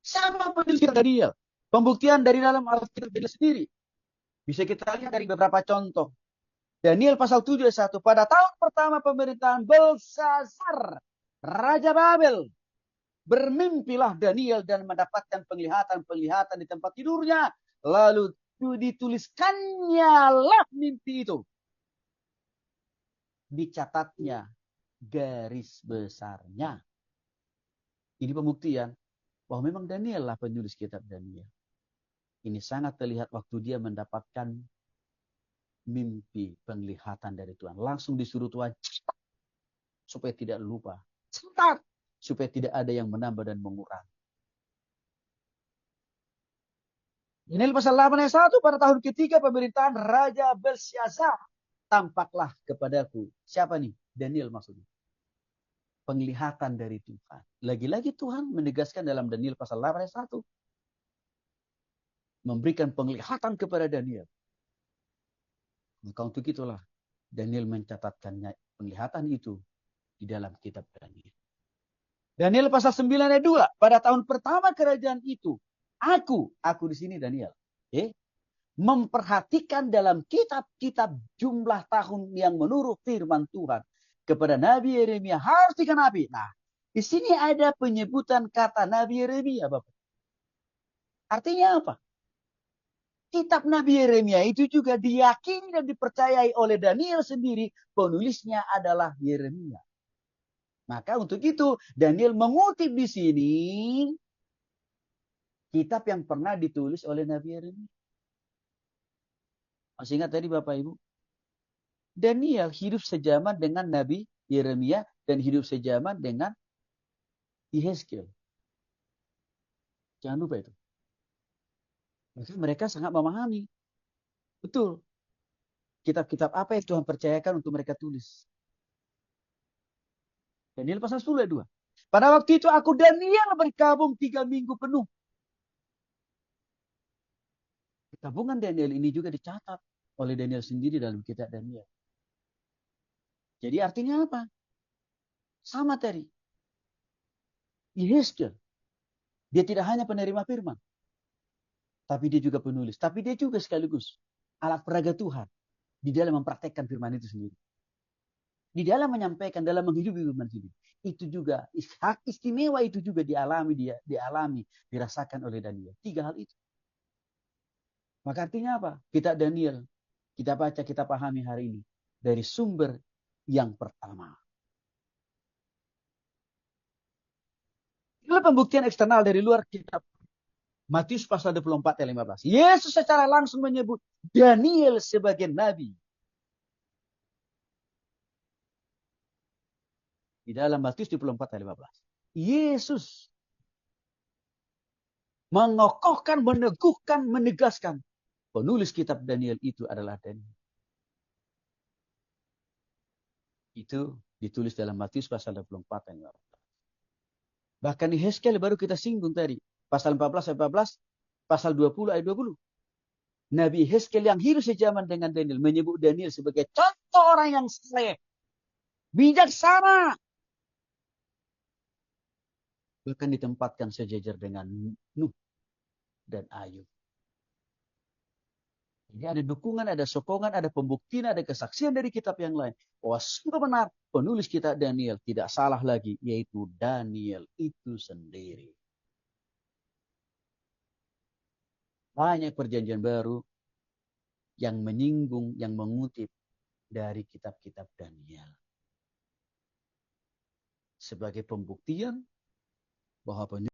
Siapa penulis kitab Daniel? Pembuktian dari dalam Alkitab sendiri. Bisa kita lihat dari beberapa contoh. Daniel pasal 7 ayat 1. Pada tahun pertama pemerintahan Belshazzar, Raja Babel, bermimpilah Daniel dan mendapatkan penglihatan-penglihatan di tempat tidurnya. Lalu dituliskannya lah mimpi itu. Dicatatnya garis besarnya. Ini pembuktian bahwa memang Daniel lah penulis kitab Daniel. Ini sangat terlihat waktu dia mendapatkan mimpi penglihatan dari Tuhan. Langsung disuruh Tuhan supaya tidak lupa. Catat supaya tidak ada yang menambah dan mengurangi. Daniel pasal 8 ayat 1, pada tahun ketiga pemerintahan Raja Belshazzar, tampaklah kepadaku. Siapa nih? Daniel maksudnya. Penglihatan dari Tuhan. Lagi-lagi Tuhan menegaskan dalam Daniel pasal 8 ayat 1. Memberikan penglihatan kepada Daniel. Maka untuk itulah Daniel mencatatkannya penglihatan itu di dalam kitab Daniel. Daniel pasal 9 ayat 2. Pada tahun pertama kerajaan itu, aku di sini Daniel, memperhatikan dalam kitab-kitab jumlah tahun yang menurut firman Tuhan kepada Nabi Yeremia harus dikenapi. Nah, di sini ada penyebutan kata Nabi Yeremia, Bapak. Artinya apa? Kitab Nabi Yeremia itu juga diyakini dan dipercayai oleh Daniel sendiri, penulisnya adalah Yeremia. Maka untuk itu Daniel mengutip di sini kitab yang pernah ditulis oleh Nabi Yeremia. Masih ingat tadi Bapak Ibu? Daniel hidup sejaman dengan Nabi Yeremia dan hidup sejaman dengan Yehezkiel. Jangan lupa itu. Mereka sangat memahami. Betul. Kitab-kitab apa yang Tuhan percayakan untuk mereka tulis. Daniel pasal 10 ayat 2. Pada waktu itu aku Daniel berkabung 3 minggu penuh. Tabungan Daniel ini juga dicatat oleh Daniel sendiri dalam kitab Daniel. Jadi artinya apa? Sama tadi. Yehezkiel. Dia tidak hanya penerima firman. Tapi dia juga penulis. Tapi dia juga sekaligus alat peraga Tuhan. Di dalam mempraktekkan firman itu sendiri. Di dalam menyampaikan, dalam menghidupi firman itu. Itu juga, hak istimewa itu juga dialami, dirasakan oleh Daniel. 3 hal itu. Maka artinya apa? Kitab Daniel, kita baca, kita pahami hari ini. Dari sumber yang pertama. Inilah pembuktian eksternal dari luar kitab Matius pasal 24 ayat 15. Yesus secara langsung menyebut Daniel sebagai nabi. Di dalam Matius 24 ayat 15. Yesus mengokohkan, meneguhkan, menegaskan. Penulis kitab Daniel itu adalah Daniel. Itu ditulis dalam Matius pasal 24 ayat 15. Bahkan di Yehezkiel baru kita singgung tadi. Pasal 14 ayat 14, pasal 20 ayat 20. Nabi Yehezkiel yang hidup sejaman dengan Daniel menyebut Daniel sebagai contoh orang yang saleh, bijaksana. Bahkan ditempatkan sejajar dengan Nuh dan Ayub. Jadi ada dukungan, ada sokongan, ada pembuktian, ada kesaksian dari kitab yang lain. Bahwa sungguh benar penulis kitab Daniel tidak salah lagi, yaitu Daniel itu sendiri. Banyak perjanjian baru yang menyinggung, yang mengutip dari kitab-kitab Daniel. Sebagai pembuktian bahwa